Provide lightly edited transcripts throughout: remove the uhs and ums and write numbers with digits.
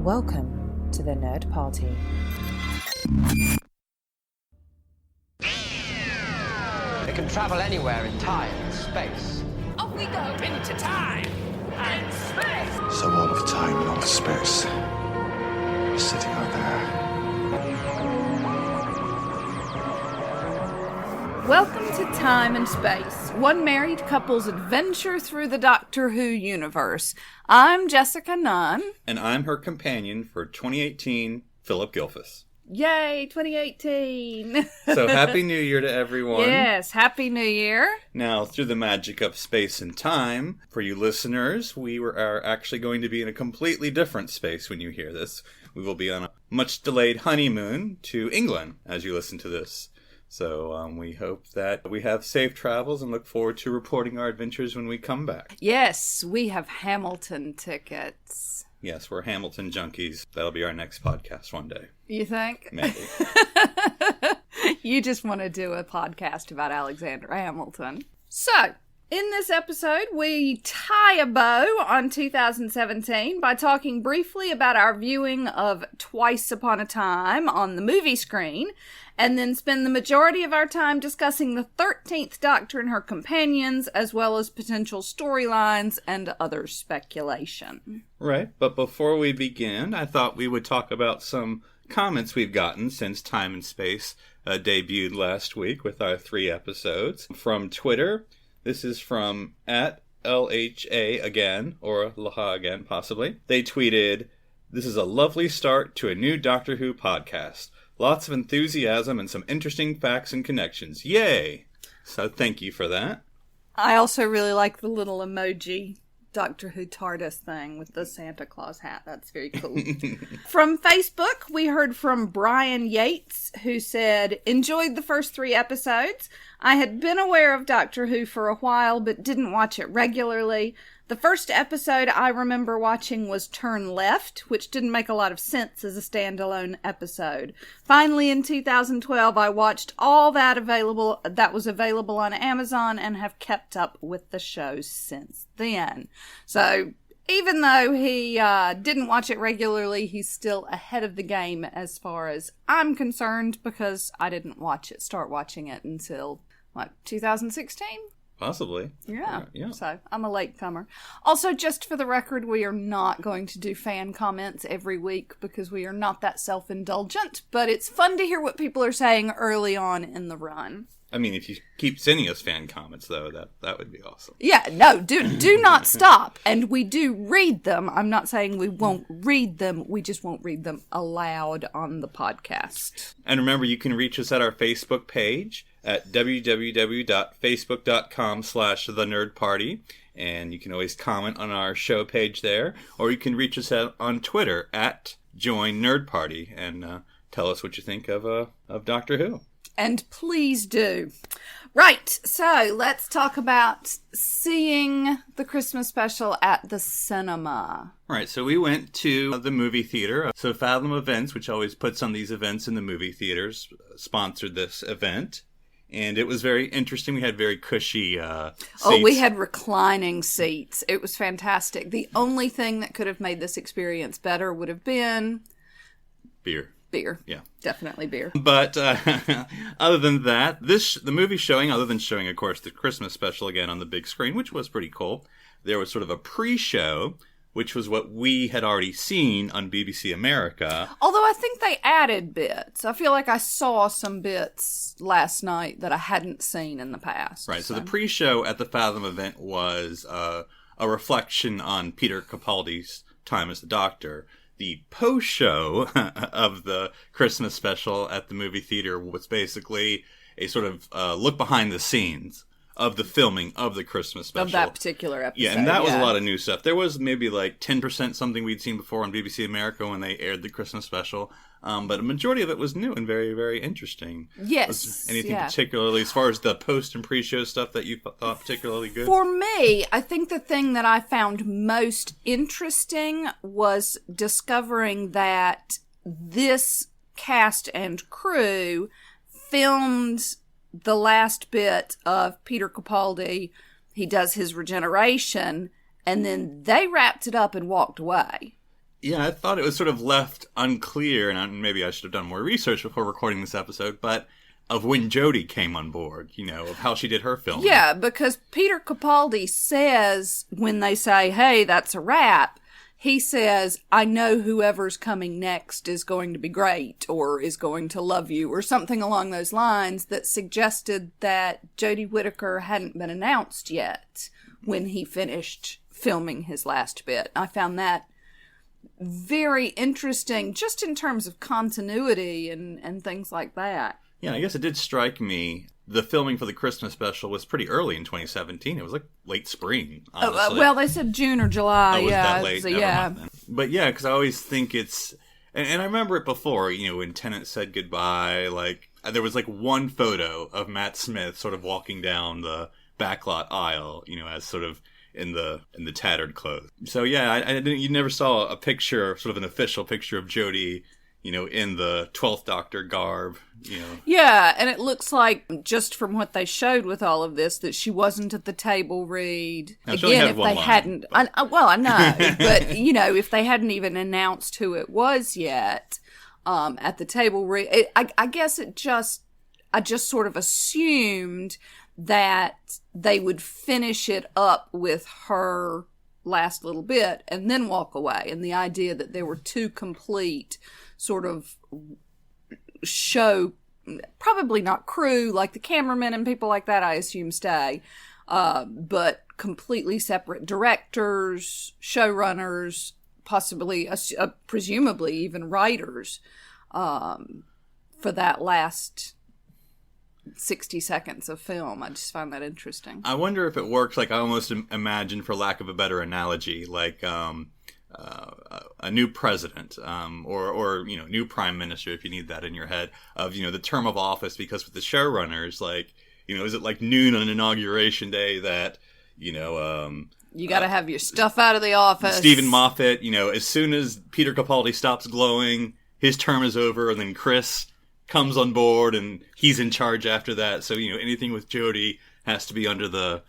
Welcome to the Nerd Party. They can travel anywhere in time and space. Off we go into time and space. So all of time and all of space is sitting out there. Welcome to Time and Space, one married couple's adventure through the Doctor Who universe. I'm Jessica Nunn. And I'm her companion for 2018, Phillip Gilfus. Yay, 2018. So happy New Year to everyone. Yes, happy New Year. Now, through the magic of space and time, for you listeners, are actually going to be in a completely different space when you hear this. We will be on a much delayed honeymoon to England as you listen to this. So we hope that we have safe travels and look forward to reporting our adventures when we come back. Yes, we have Hamilton tickets. Yes, we're Hamilton junkies. That'll be our next podcast one day. You think? Maybe. You just want to do a podcast about Alexander Hamilton. So, in this episode, we tie a bow on 2017 by talking briefly about our viewing of Twice Upon a Time on the movie screen, and then spend the majority of our time discussing the 13th Doctor and her companions, as well as potential storylines and other speculation. Right, but before we begin, I thought we would talk about some comments we've gotten since Time and Space debuted last week with our 3 episodes. From Twitter, this is from @LHA again, or Laha again, possibly. They tweeted, "This is a lovely start to a new Doctor Who podcast. Lots of enthusiasm and some interesting facts and connections. Yay!" So thank you for that. I also really like the little emoji Doctor Who TARDIS thing with the Santa Claus hat. That's very cool. From Facebook, we heard from Brian Yates, who said, "Enjoyed the first 3 episodes. I had been aware of Doctor Who for a while, but didn't watch it regularly. The first episode I remember watching was Turn Left, which didn't make a lot of sense as a standalone episode. Finally, in 2012, I watched all that was available on Amazon and have kept up with the show since then." So, even though he didn't watch it regularly, he's still ahead of the game as far as I'm concerned, because I didn't start watching it until, 2016? Possibly. Yeah. So I'm a latecomer. Also, just for the record, we are not going to do fan comments every week because we are not that self-indulgent, but it's fun to hear what people are saying early on in the run. I mean, if you keep sending us fan comments, though, that would be awesome. Yeah, no, do not stop. And we do read them. I'm not saying we won't read them. We just won't read them aloud on the podcast. And remember, you can reach us at our Facebook page at www.facebook.com/thenerdparty. And you can always comment on our show page there. Or you can reach us on Twitter at @JoinNerdParty and tell us what you think of Doctor Who. And please do. Right, so let's talk about seeing the Christmas special at the cinema. Right, so we went to the movie theater. So Fathom Events, which always puts on these events in the movie theaters, sponsored this event. And it was very interesting. We had very cushy seats. Oh, we had reclining seats. It was fantastic. The only thing that could have made this experience better would have been... Beer. Yeah. Definitely beer. But other than that, the movie showing, other than showing, of course, the Christmas special again on the big screen, which was pretty cool, there was sort of a pre-show, which was what we had already seen on BBC America. Although I think they added bits. I feel like I saw some bits last night that I hadn't seen in the past. Right, so the pre-show at the Fathom event was a reflection on Peter Capaldi's time as the Doctor. The post-show of the Christmas special at the movie theater was basically a sort of look behind the scenes of the filming of the Christmas special. Of that particular episode. Yeah, and that was a lot of new stuff. There was maybe like 10% something we'd seen before on BBC America when they aired the Christmas special. But a majority of it was new and very, very interesting. Yes. Was anything particularly, as far as the post and pre-show stuff that you thought particularly good? For me, I think the thing that I found most interesting was discovering that this cast and crew filmed the last bit of Peter Capaldi. He does his regeneration, and then they wrapped it up and walked away. Yeah, I thought it was sort of left unclear, and maybe I should have done more research before recording this episode, but of when Jodi came on board, of how she did her film. Yeah, because Peter Capaldi says, when they say, hey, that's a wrap, he says, I know whoever's coming next is going to be great, or is going to love you, or something along those lines that suggested that Jodi Whittaker hadn't been announced yet when he finished filming his last bit. I found that very interesting, just in terms of continuity and things like that. Yeah, I guess it did strike me. The filming for the Christmas special was pretty early in 2017. It was like late spring, honestly. Well, they said June or July. Oh, was yeah, that late? So, Never yeah. mind then. But yeah, because I always think it's... And I remember it before, when Tennant said goodbye, there was one photo of Matt Smith sort of walking down the backlot aisle, as sort of in the tattered clothes. So yeah, you never saw a picture, sort of an official picture of Jodi, in the 12th Doctor garb, Yeah, and it looks like, just from what they showed with all of this, that she wasn't at the table read. Now, again, if they hadn't... I know, but, if they hadn't even announced who it was yet at the table read, I guess I just sort of assumed that they would finish it up with her last little bit and then walk away. And the idea that there were two complete sort of show, probably not crew, like the cameramen and people like that, I assume stay, but completely separate directors, showrunners, possibly, presumably even writers, for that last 60 seconds of film. I just find that interesting. I wonder if it works, I almost imagine, for lack of a better analogy, a new president, or new prime minister, if you need that in your head, of, the term of office, because with the showrunners, is it like noon on inauguration day that, you got to have your stuff out of the office. Stephen Moffat, as soon as Peter Capaldi stops glowing, his term is over, and then Chris comes on board and he's in charge after that. So, anything with Jodi has to be under the,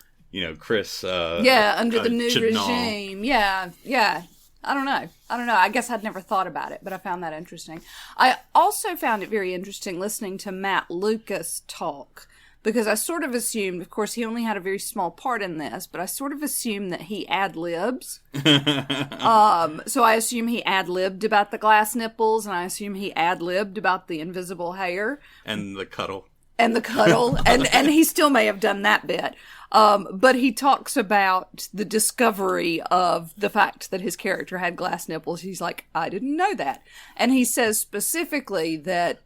Chris, under the new Chibnall. regime. Yeah. I don't know. I guess I'd never thought about it, but I found that interesting. I also found it very interesting listening to Matt Lucas talk, because I sort of assumed, of course, he only had a very small part in this, but I sort of assumed that he ad-libs. So I assume he ad-libbed about the glass nipples, and I assume he ad-libbed about the invisible hair. And the cuddle. And he still may have done that bit. But he talks about the discovery of the fact that his character had glass nipples. He's like, I didn't know that. And he says specifically that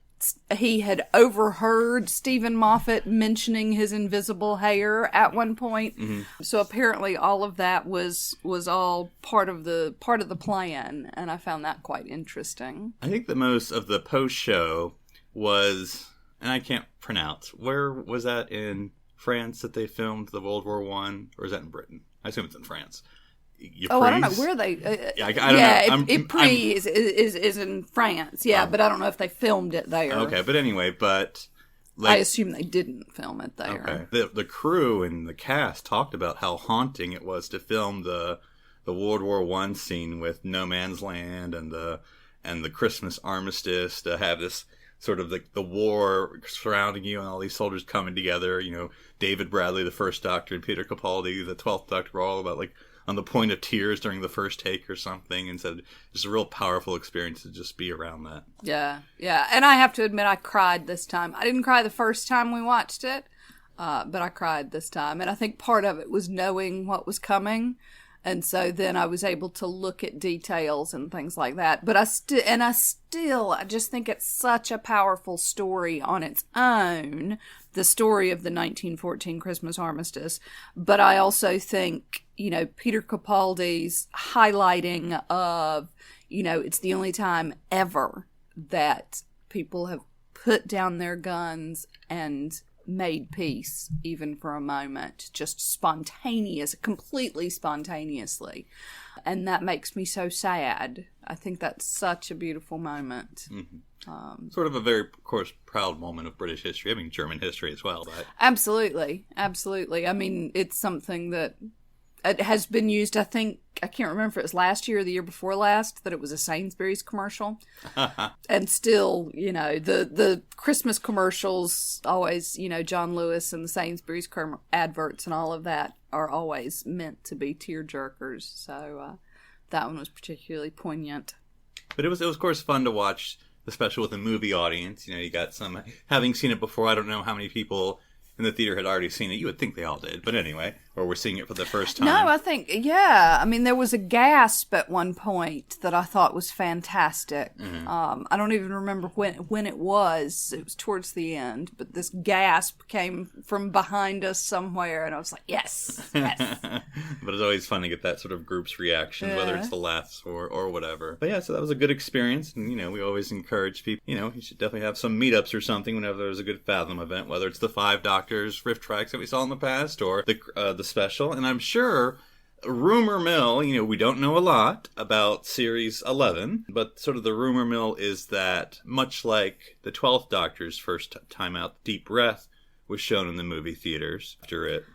he had overheard Stephen Moffat mentioning his invisible hair at one point. Mm-hmm. So apparently all of that was all part of the plan, and I found that quite interesting. I think the most of the post show was, and I can't pronounce, where was that in France that they filmed the World War I, or is that in Britain? I assume it's in France. I don't know where they. I don't know. Ypres is in France. Yeah, but I don't know if they filmed it there. Okay, but anyway, I assume they didn't film it there. Okay. The crew and the cast talked about how haunting it was to film the World War I scene with No Man's Land and the Christmas armistice, to have this sort of the war surrounding you and all these soldiers coming together. David Bradley, the first Doctor, and Peter Capaldi, the 12th Doctor, were all about on the point of tears during the first take or something, and said it's a real powerful experience to just be around that. Yeah. And I have to admit, I cried this time. I didn't cry the first time we watched it, but I cried this time. And I think part of it was knowing what was coming. And so then I was able to look at details and things like that. But I just think it's such a powerful story on its own, the story of the 1914 Christmas armistice. But I also think, Peter Capaldi's highlighting of, it's the only time ever that people have put down their guns and made peace, even for a moment, just completely spontaneously. And that makes me so sad. I think that's such a beautiful moment. Mm-hmm. Sort of a very, of course, proud moment of British history. I mean, German history as well. But Absolutely. I mean, it's something that it has been used, I think, I can't remember if it was last year or the year before last, that it was a Sainsbury's commercial. And still, the Christmas commercials always, John Lewis and the Sainsbury's adverts and all of that are always meant to be tearjerkers. So that one was particularly poignant. But it was of course fun to watch the special with a movie audience. You got some, having seen it before, I don't know how many people in the theater had already seen it. You would think they all did. But anyway, or were seeing it for the first time. No, I think, yeah. I mean, there was a gasp at one point that I thought was fantastic. Mm-hmm. I don't even remember when it was. It was towards the end. But this gasp came from behind us somewhere, and I was like, yes, yes. But it's always fun to get that sort of group's reaction, whether it's the laughs or whatever. But yeah, so that was a good experience. And, we always encourage people, you should definitely have some meetups or something whenever there's a good Fathom event, whether it's the 5 Doctors riff tracks that we saw in the past or the special. And I'm sure, rumor mill, we don't know a lot about Series 11, but sort of the rumor mill is that much like the 12th Doctor's first time out, Deep Breath was shown in the movie theaters after it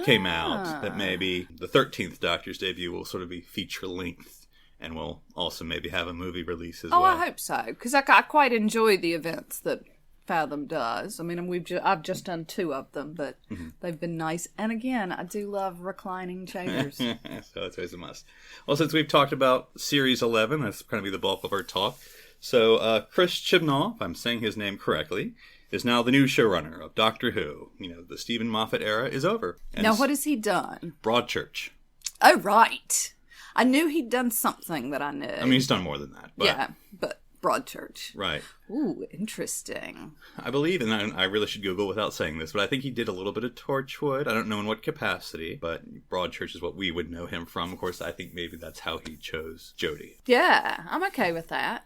came out, that maybe the 13th Doctor's debut will sort of be feature length and will also maybe have a movie release as well. I hope so, because I quite enjoy the events that Fathom does. I mean, I've just done 2 of them, but they've been nice. And again, I do love reclining chairs. So that's always a must. Well, since we've talked about Series 11, that's going to be the bulk of our talk. So Chris Chibnall, if I'm saying his name correctly, is now the new showrunner of Doctor Who. The Stephen Moffat era is over. And now, what has he done? Broadchurch. Oh, right. I knew he'd done something that I knew. I mean, he's done more than that. But... yeah, but Broadchurch. Right. Ooh, interesting. I believe, and I really should Google without saying this, but I think he did a little bit of Torchwood. I don't know in what capacity, but Broadchurch is what we would know him from. Of course, I think maybe that's how he chose Jodi. Yeah, I'm okay with that.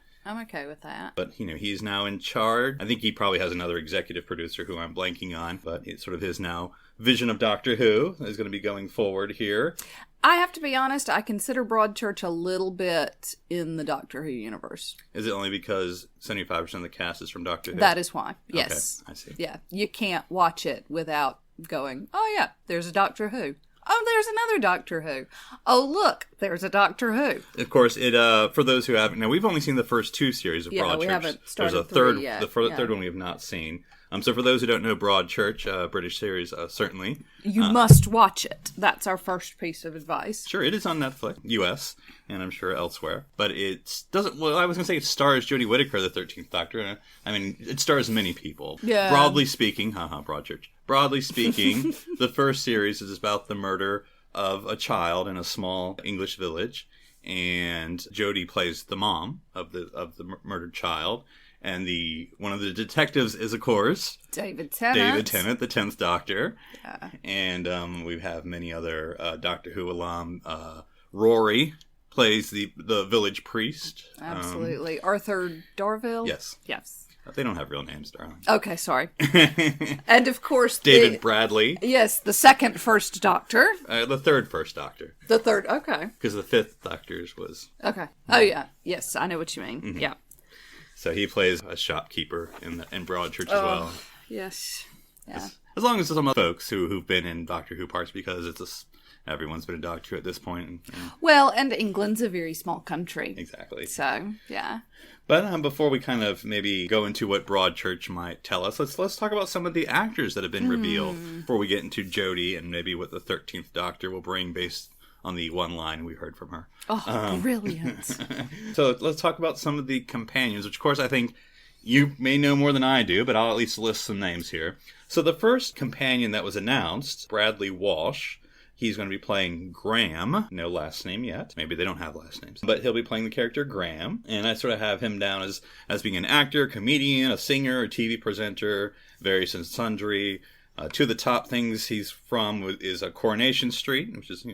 But, he's now in charge. I think he probably has another executive producer who I'm blanking on, but it's sort of his now vision of Doctor Who is going to be going forward here. I have to be honest, I consider Broadchurch a little bit in the Doctor Who universe. Is it only because 75% of the cast is from Doctor Who? That is why, yes. Okay, I see. Yeah, you can't watch it without going, oh yeah, there's a Doctor Who. Oh, there's another Doctor Who. Oh, look, there's a Doctor Who. Of course, it for those who haven't... Now, we've only seen the first 2 series of Broadchurch. We haven't started There's a third, 3 yet. The third one we have not seen. So for those who don't know Broadchurch, British series, certainly. You must watch it. That's our first piece of advice. Sure, it is on Netflix, US, and I'm sure elsewhere. But it doesn't... Well, I was going to say it stars Jodi Whittaker, the 13th Doctor. I mean, it stars many people. Yeah. Broadly speaking... Broadchurch. Broadly speaking, the first series is about the murder of a child in a small English village, and Jodi plays the mom of the murdered child, and one of the detectives is, of course, David Tennant, the 10th Doctor. Yeah. And we have many other Doctor Who alum. Rory plays the village priest. Absolutely. Arthur Darvill? Yes. They don't have real names, darling. Okay, sorry. And of course, David Bradley. Yes, the second First Doctor. The third First Doctor. The third, okay. Because the 5th Doctor's was... Okay. Oh, yeah. Yes, I know what you mean. Mm-hmm. Yeah. So he plays a shopkeeper in Broadchurch as well. Yes. Yeah. As long as some folks who've been in Doctor Who parts, because everyone's been a Doctor Who at this point. Well, and England's a very small country. Exactly. So, yeah. But before we kind of maybe go into what Broadchurch might tell us, let's talk about some of the actors that have been revealed before we get into Jodi and maybe what the 13th Doctor will bring based on the one line we heard from her. Oh, brilliant. So let's talk about some of the companions, which of course I think you may know more than I do, but I'll at least list some names here. So the first companion that was announced, Bradley Walsh. He's going to be playing Graham. No last name yet. Maybe they don't have last names. But he'll be playing the character Graham. And I sort of have him down as being an actor, comedian, a singer, a TV presenter, various and sundry. Two of the top things he's from is Coronation Street, which is,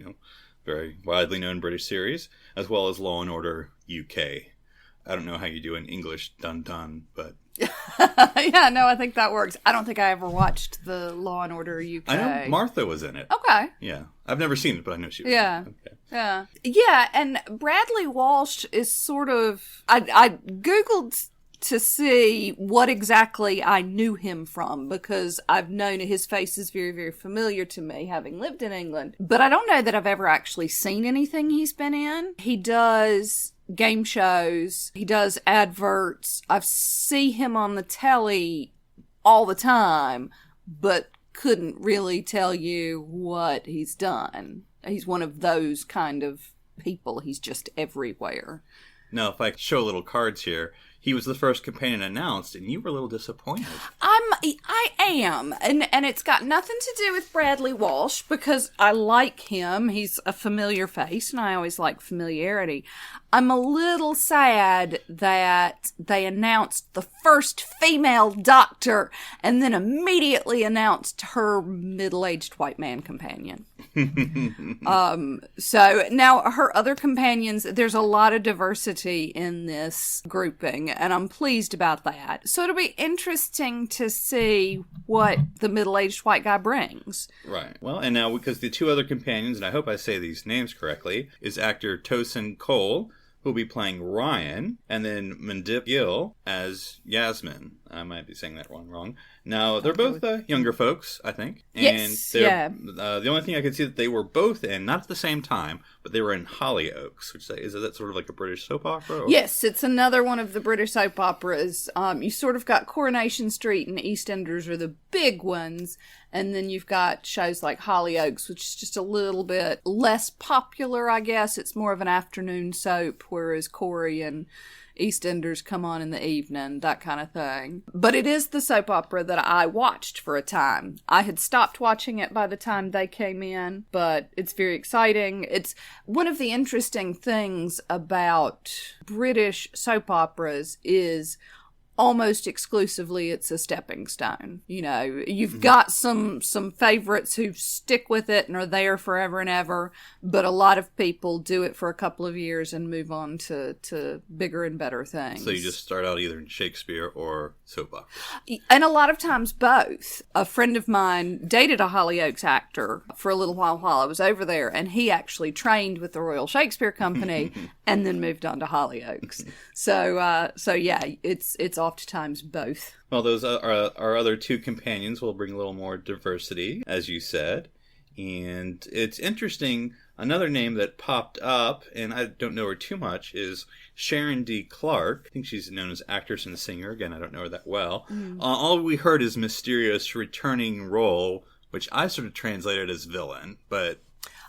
very widely known British series, as well as Law & Order UK. I don't know how you do an English dun-dun, but... Yeah, no, I think that works. I don't think I ever watched the Law & Order UK. I know Martha was in it. Okay. Yeah. I've never seen it, but I know she was in it. Okay. Yeah, and Bradley Walsh is sort of... I Googled to see what exactly I knew him from, because I've known his face is very, very familiar to me, having lived in England. But I don't know that I've ever actually seen anything he's been in. He does game shows. He does adverts. I see him on the telly all the time, but couldn't really tell you what he's done. He's one of those kind of people. He's just everywhere. Now, if I show little cards here, he was the first companion announced, and you were a little disappointed. I am, and it's got nothing to do with Bradley Walsh, because I like him. He's a familiar face, and I always like familiarity. I'm a little sad that they announced the first female doctor, and then immediately announced her middle-aged white man companion. So now her other companions, there's a lot of diversity in this grouping, and I'm pleased about that. So it'll be interesting to see what the middle-aged white guy brings. Right. Well, and now, because the two other companions, and I hope I say these names correctly, is actor Tosin Cole, who'll be playing Ryan, and then Mandip Gill as Yasmin. I might be saying that one wrong. Now, they're both younger folks, I think. And yes, yeah. The only thing I could see that they were both in, not at the same time, but they were in Hollyoaks, which is that sort of like a British soap opera? Or? Yes, it's another one of the British soap operas. You sort of got Coronation Street and EastEnders are the big ones, and then you've got shows like Hollyoaks, which is just a little bit less popular, I guess. It's more of an afternoon soap, whereas Corey and EastEnders come on in the evening, that kind of thing. But it is the soap opera that I watched for a time. I had stopped watching it by the time they came in, but it's very exciting. It's one of the interesting things about British soap operas is almost exclusively it's a stepping stone. You know, you've got some favorites who stick with it and are there forever and ever, but a lot of people do it for a couple of years and move on to bigger and better things. So you just start out either in Shakespeare or soap opera. And a lot of times both. A friend of mine dated a Hollyoaks actor for a little while I was over there, and he actually trained with the Royal Shakespeare Company and then moved on to Hollyoaks. So yeah, it's oftentimes both. Well, those are our other two companions will bring a little more diversity, as you said. And it's interesting, another name that popped up, and I don't know her too much, is Sharon D. Clarke. I think she's known as actress and singer. Again, I don't know her that well. All we heard is mysterious returning role, which I sort of translated as villain, but...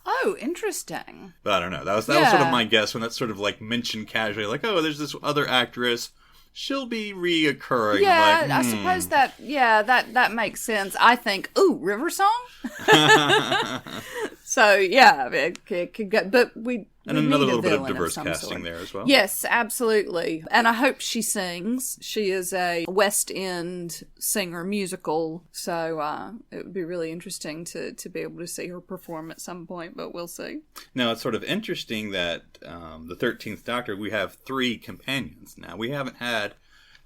Oh, interesting. But I don't know. That was sort of my guess when that's sort of like mentioned casually, like, oh, there's this other actress. She'll be reoccurring. Yeah, like, I suppose that makes sense. I think, ooh, River Song? So, yeah, it could go, but we and another need a little bit of villain diverse some casting sort. there as well. Yes, absolutely. And I hope she sings. She is a West End singer musical, so it would be really interesting to be able to see her perform at some point, but we'll see. Now, it's sort of interesting that the 13th Doctor, we have 3 companions. Now, we haven't had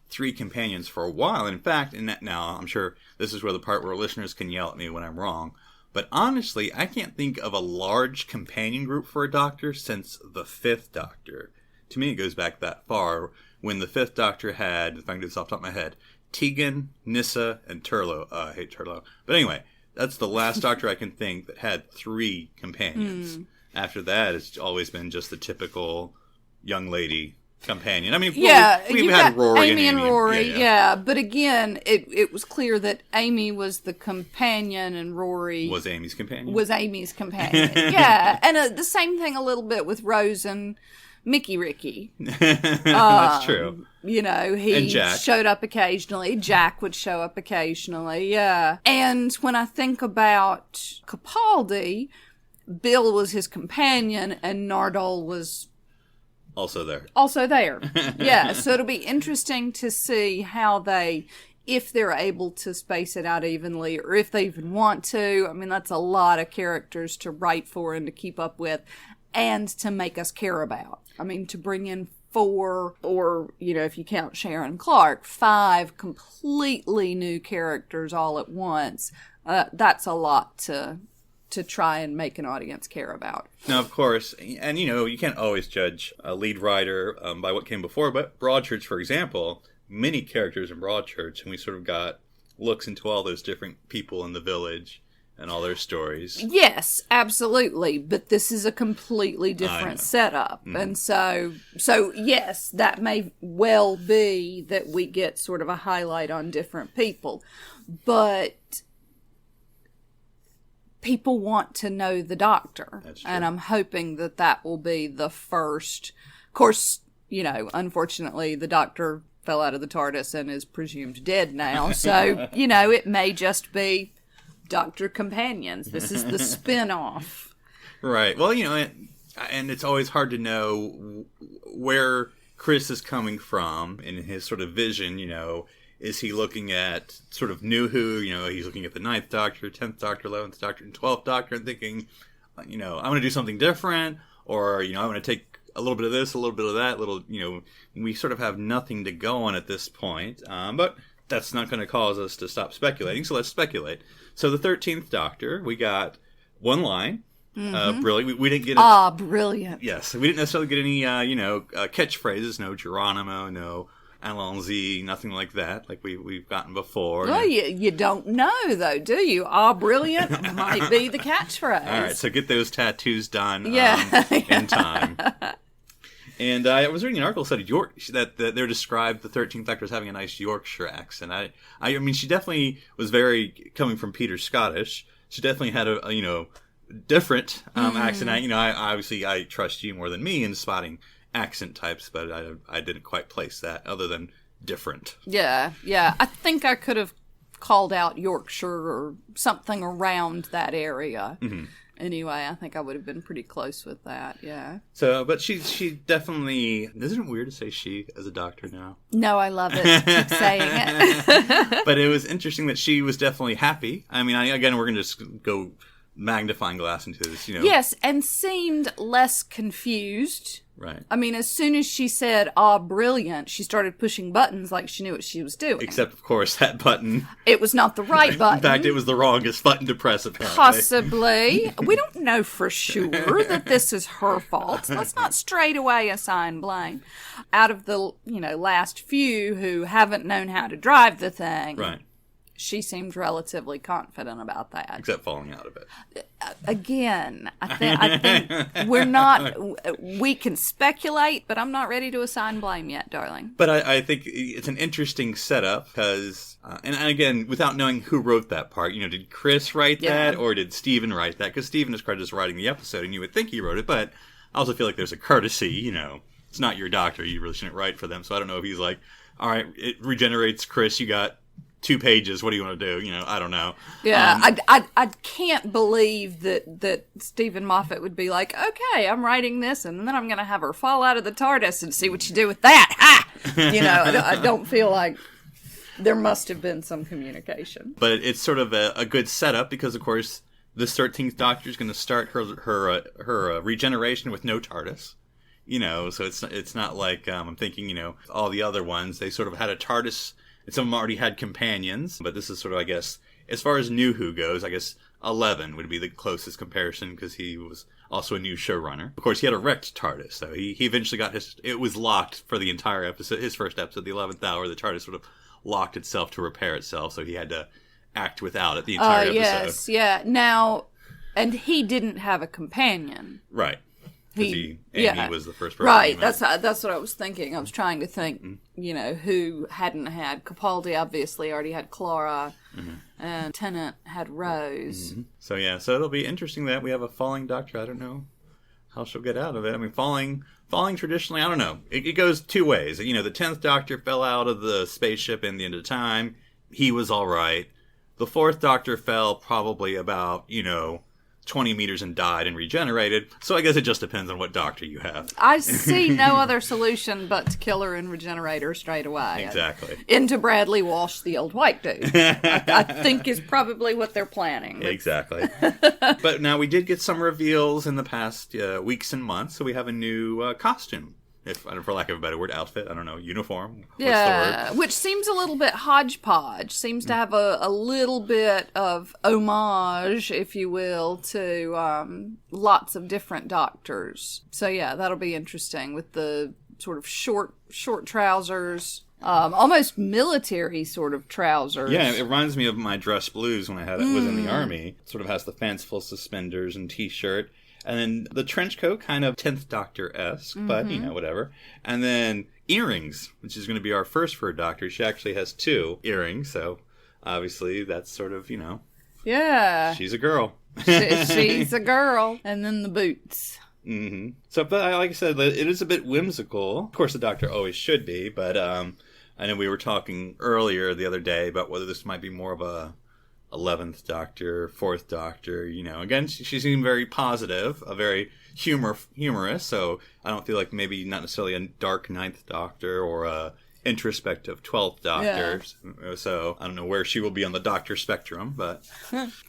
3 companions for a while. And in fact, now I'm sure this is where the part where listeners can yell at me when I'm wrong. But honestly, I can't think of a large companion group for a Doctor since the 5th Doctor. To me, it goes back that far when the 5th Doctor had, if I can do this off the top of my head, Tegan, Nyssa, and Turlough. I hate Turlough. But anyway, that's the last Doctor I can think that had 3 companions. After that, it's always been just the typical young lady companion. I mean, we've had Rory Amy and Rory, yeah. But again, it was clear that Amy was the companion and Rory was Amy's companion. Yeah, and the same thing a little bit with Rose and Mickey Ricky. That's true. You know, he showed up occasionally. Jack would show up occasionally, yeah. And when I think about Capaldi, Bill was his companion and Nardole was also there. Yeah, so it'll be interesting to see how if they're able to space it out evenly, or if they even want to. I mean, that's a lot of characters to write for and to keep up with, and to make us care about. I mean, to bring in 4, or, you know, if you count Sharon Clarke, 5 completely new characters all at once. That's a lot to try and make an audience care about. Now, of course, and you know, you can't always judge a lead writer by what came before, but Broadchurch, for example, many characters in Broadchurch, and we sort of got looks into all those different people in the village and all their stories. Yes, absolutely. But this is a completely different setup. Mm-hmm. And so yes, that may well be that we get sort of a highlight on different people. But people want to know the Doctor. That's true. And I'm hoping that will be the first. Of course, unfortunately, the Doctor fell out of the TARDIS and is presumed dead now. So, it may just be Doctor Companions. This is the spin-off. Right. Well, and it's always hard to know where Chris is coming from in his sort of vision, Is he looking at sort of nuWho, he's looking at the 9th Doctor, 10th Doctor, 11th Doctor, and 12th Doctor and thinking, I want to do something different, or, I want to take a little bit of this, a little bit of that, we sort of have nothing to go on at this point, but that's not going to cause us to stop speculating, so let's speculate. So the 13th Doctor, we got one line. Mm-hmm. Brilliant. We didn't get brilliant. Yes. We didn't necessarily get any, catchphrases. No Geronimo, no Allons-y, nothing like that, like we've gotten before. Well, you don't know, though, do you? Brilliant might be the catchphrase. All right, so get those tattoos done in time. And I was reading an article that said that they're described the 13th Doctor as having a nice Yorkshire accent. I mean, she definitely was very coming from Peter's Scottish. She definitely had a different accent. I trust you more than me in spotting accent types, but I didn't quite place that other than different. Yeah. I think I could have called out Yorkshire or something around that area. Mm-hmm. Anyway, I think I would have been pretty close with that, yeah. So, but she definitely... Isn't it weird to say she as a doctor now? No, I love it. Keep saying it. But it was interesting that she was definitely happy. I mean, again, we're going to just go magnifying glass into this, Yes, and seemed less confused. Right. I mean, as soon as she said, brilliant, she started pushing buttons like she knew what she was doing. Except, of course, that button... It was not the right button. In fact, it was the wrongest button to press, apparently. Possibly. We don't know for sure that this is her fault. Let's not straight away assign blame. Out of the, last few who haven't known how to drive the thing... Right. She seemed relatively confident about that. Except falling out of it. Again, I think we're not... We can speculate, but I'm not ready to assign blame yet, darling. But I think it's an interesting setup because... and again, without knowing who wrote that part, did Chris write that or did Stephen write that? Because Stephen is credited as writing the episode and you would think he wrote it, but I also feel like there's a courtesy, It's not your doctor. You really shouldn't write for them. So I don't know if he's like, all right, it regenerates Chris. You got 2 pages. What do you want to do? I don't know. Yeah, I can't believe that Stephen Moffat would be like, okay, I'm writing this, and then I'm going to have her fall out of the TARDIS and see what you do with that. Ha! I don't feel like there must have been some communication. But it's sort of a good setup because, of course, this 13th Doctor is going to start her regeneration with no TARDIS. So it's not like I'm thinking, all the other ones, they sort of had a TARDIS. Some of them already had companions, but this is sort of, I guess, as far as nuWho goes, I guess 11 would be the closest comparison because he was also a new showrunner. Of course, he had a wrecked TARDIS, so he eventually got it was locked for the entire episode, his first episode, the 11th hour, the TARDIS sort of locked itself to repair itself, so he had to act without it the entire episode. Yes, yeah. Now, and he didn't have a companion. Right. Amy was the first person. Right, that's what I was thinking. I was trying to think, who hadn't had. Capaldi obviously already had Clara, and Tennant had Rose. Mm-hmm. So it'll be interesting that we have a falling Doctor. I don't know how she'll get out of it. I mean, falling traditionally, I don't know. It goes 2 ways. The 10th Doctor fell out of the spaceship in the end of time. He was all right. The 4th Doctor fell probably about, 20 meters and died and regenerated. So I guess it just depends on what doctor you have. I see no other solution but to kill her and regenerate her straight away. Exactly. Into Bradley Walsh, the old white dude. I think is probably what they're planning. Exactly. But now we did get some reveals in the past weeks and months. So we have a new costume if for lack of a better word, outfit. I don't know, uniform. What's the Yeah, word? which seems a little bit hodgepodge. Seems to have a little bit of homage, if you will, to lots of different doctors. So yeah, that'll be interesting with the sort of short trousers. Almost military sort of trousers. Yeah, it reminds me of my dress blues when I was in the Army. It sort of has the fanciful suspenders and t-shirt. And then the trench coat, kind of 10th Doctor-esque, but, whatever. And then earrings, which is going to be our first for a doctor. She actually has 2 earrings, so obviously that's sort of, Yeah. she's a girl. She's a girl. And then the boots. Mm-hmm. So, but like I said, it is a bit whimsical. Of course, the Doctor always should be, but I know we were talking earlier the other day about whether this might be more of a 11th Doctor, 4th Doctor. Again, she seemed very positive, a very humorous. So I don't feel like maybe not necessarily a dark 9th Doctor or a introspective 12th Doctor. Yeah. So I don't know where she will be on the Doctor spectrum, but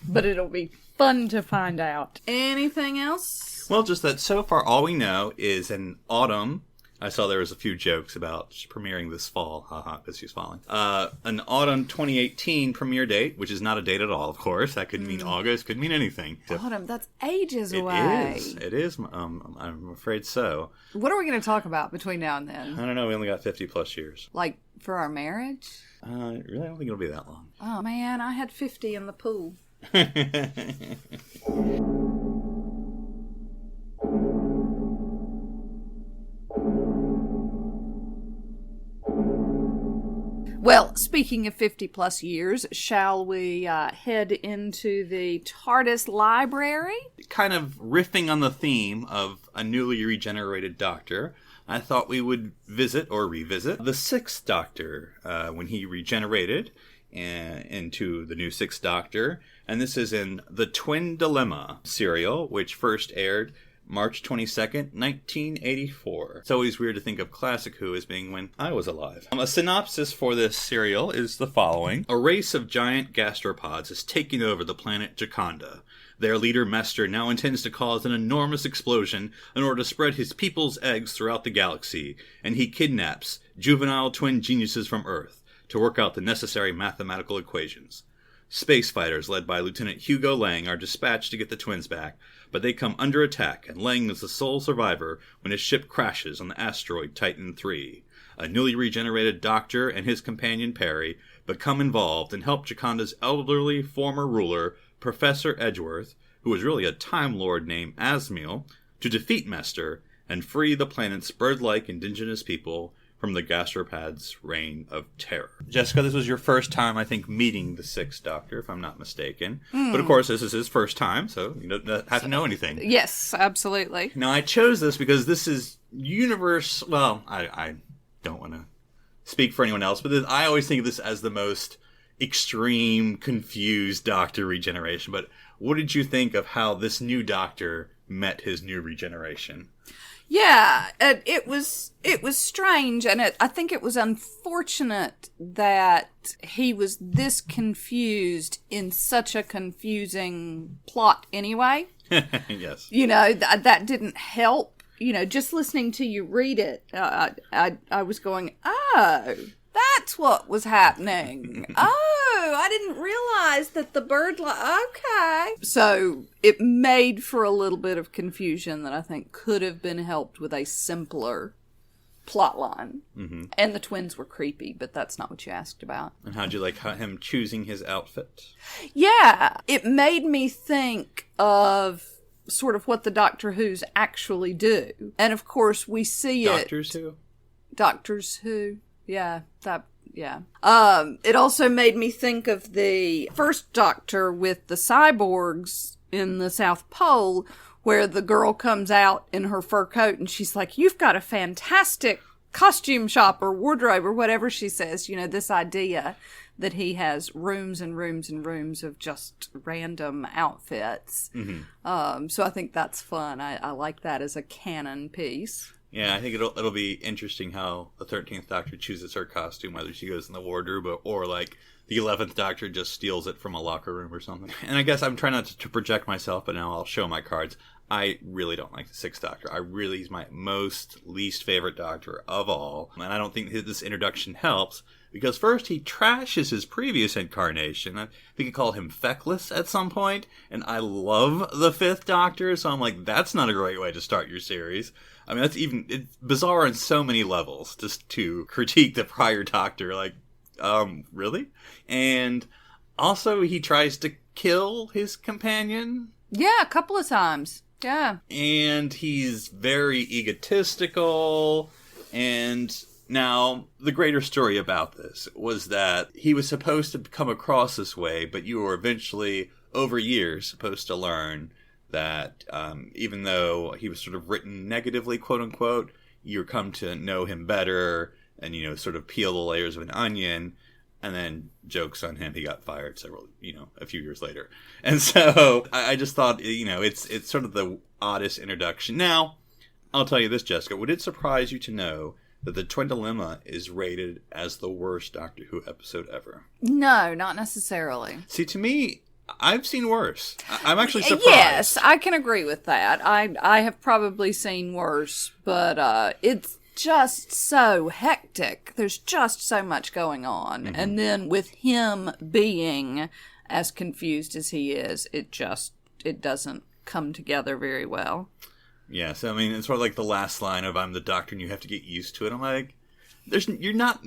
but it'll be fun to find out. Anything else? Well, just that so far all we know is in autumn. I saw there was a few jokes about premiering this fall, because she's falling. An autumn 2018 premiere date, which is not a date at all, of course. That could mean August, could mean anything. Autumn, that's ages away. It is. I'm afraid so. What are we going to talk about between now and then? I don't know. We only got 50 plus years. Like for our marriage? Really, I don't think it'll be that long. Oh man, I had 50 in the pool. Well, speaking of 50 plus years, shall we head into the TARDIS library? Kind of riffing on the theme of a newly regenerated Doctor, I thought we would visit or revisit the 6th Doctor when he regenerated into the new 6th Doctor. And this is in the Twin Dilemma serial, which first aired March 22nd, 1984. It's always weird to think of Classic Who as being when I was alive. A synopsis for this serial is the following. A race of giant gastropods is taking over the planet Jakanda. Their leader, Mester, now intends to cause an enormous explosion in order to spread his people's eggs throughout the galaxy, and he kidnaps juvenile twin geniuses from Earth to work out the necessary mathematical equations. Space fighters led by Lieutenant Hugo Lang are dispatched to get the twins back, but they come under attack, and Lang is the sole survivor when his ship crashes on the asteroid Titan III. A newly regenerated Doctor and his companion Perry become involved and help Jakanda's elderly former ruler, Professor Edgeworth, who is really a Time Lord named Asmiel, to defeat Mester and free the planet's bird-like indigenous people from the gastropods' reign of terror. Jessica, this was your first time, I think, meeting the 6th Doctor, if I'm not mistaken. But of course, this is his first time, so you don't have to know anything. Yes, absolutely. Now, I chose this because this is universe... Well, I don't want to speak for anyone else, but I always think of this as the most extreme, confused Doctor regeneration. But what did you think of how this new Doctor met his new regeneration? Yeah, it was strange, and I think it was unfortunate that he was this confused in such a confusing plot anyway. Yes. That didn't help. Just listening to you read it, I was going, oh, that's what was happening. Oh, I didn't realize that the bird... Okay. So it made for a little bit of confusion that I think could have been helped with a simpler plot line. Mm-hmm. And the twins were creepy, but that's not what you asked about. And how'd you like him choosing his outfit? Yeah, it made me think of sort of what the Doctor Who's actually do. And of course, we see Doctors Who? Doctors Who. Yeah, yeah. It also made me think of the first Doctor with the cyborgs in the South Pole, where the girl comes out in her fur coat and she's like, "You've got a fantastic costume shop or wardrobe," or whatever she says. This idea that he has rooms and rooms and rooms of just random outfits. Mm-hmm. So I think that's fun. I like that as a canon piece. Yeah, I think it'll be interesting how the 13th Doctor chooses her costume, whether she goes in the wardrobe or like the 11th Doctor just steals it from a locker room or something. And I guess I'm trying not to project myself, but now I'll show my cards. I really don't like the Sixth Doctor. He's my least favorite Doctor of all. And I don't think this introduction helps, because first he trashes his previous incarnation. I think he called him feckless at some point, and I love the Fifth Doctor, so I'm like, that's not a great way to start your series. I mean, it's bizarre on so many levels, just to critique the prior Doctor, like, really? And also he tries to kill his companion. Yeah, a couple of times. Yeah. And he's very egotistical. And now, the greater story about this was that he was supposed to come across this way, but you were eventually, over years, supposed to learn that even though he was sort of written negatively, quote unquote, you come to know him better and, sort of peel the layers of an onion. And then, joke's on him, he got fired a few years later. And so, I just thought, it's sort of the oddest introduction. Now, I'll tell you this, Jessica, would it surprise you to know that the Twin Dilemma is rated as the worst Doctor Who episode ever? No, not necessarily. See, to me, I've seen worse. I'm actually surprised. Yes, I can agree with that. I have probably seen worse, but it's just so hectic. There's just so much going on. Mm-hmm. And then with him being as confused as he is, it doesn't come together very well. Yes, I mean, it's sort of like the last line of "I'm the Doctor and you have to get used to it." I'm like, you're not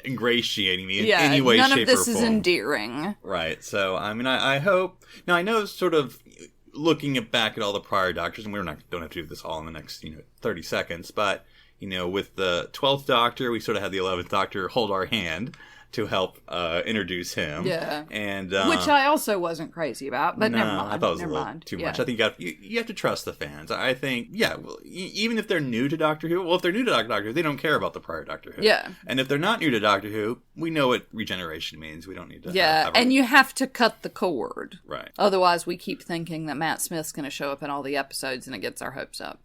ingratiating me in any way, shape, or form. None of this is endearing. Right. So, I mean, I hope. Now, I know sort of looking back at all the prior Doctors, and don't have to do this all in the next 30 seconds, but with the 12th Doctor, we sort of had the 11th Doctor hold our hand to help introduce him. Yeah. And which I also wasn't crazy about, but never mind. I thought it was a little too much. I think you have to trust the fans. I think, even if they're new to Doctor Who, if they're new to Doctor Who, they don't care about the prior Doctor Who. Yeah. And if they're not new to Doctor Who, we know what regeneration means. We don't need to and you have to cut the cord. Right. Otherwise, we keep thinking that Matt Smith's going to show up in all the episodes, and it gets our hopes up.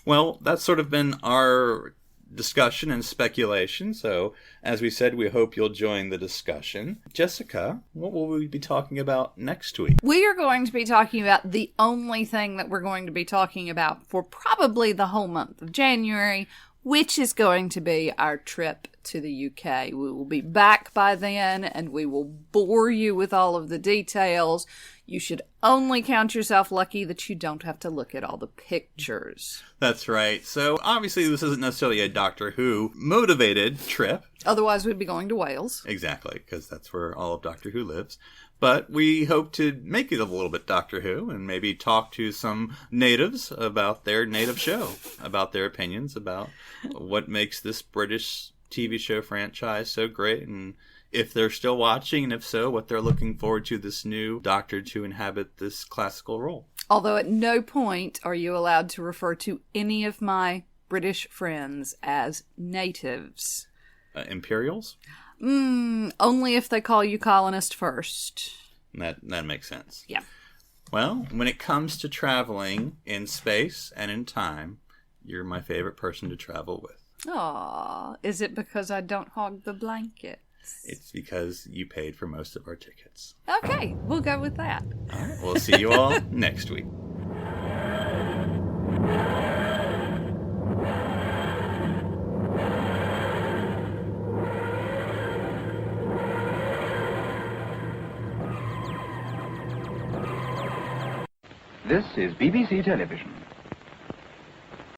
Well, that's sort of been our discussion and speculation. So, as we said, we hope you'll join the discussion. Jessica, what will we be talking about next week? We are going to be talking about the only thing that we're going to be talking about for probably the whole month of January, which is going to be our trip to the UK. We will be back by then, and we will bore you with all of the details. You should only count yourself lucky that you don't have to look at all the pictures. That's right. So, obviously, this isn't necessarily a Doctor Who motivated trip. Otherwise, we'd be going to Wales. Exactly, because that's where all of Doctor Who lives. But we hope to make it a little bit Doctor Who and maybe talk to some natives about their native show, about their opinions, about what makes this British TV show franchise so great, and if they're still watching, and if so, what they're looking forward to this new Doctor to inhabit this classical role. Although at no point are you allowed to refer to any of my British friends as natives. Imperials? Only if they call you colonist first. That makes sense. Yeah. Well, when it comes to traveling in space and in time, you're my favorite person to travel with. Aw, is it because I don't hog the blankets? It's because you paid for most of our tickets. Okay, we'll go with that. All right, we'll see you all next week. This is BBC Television.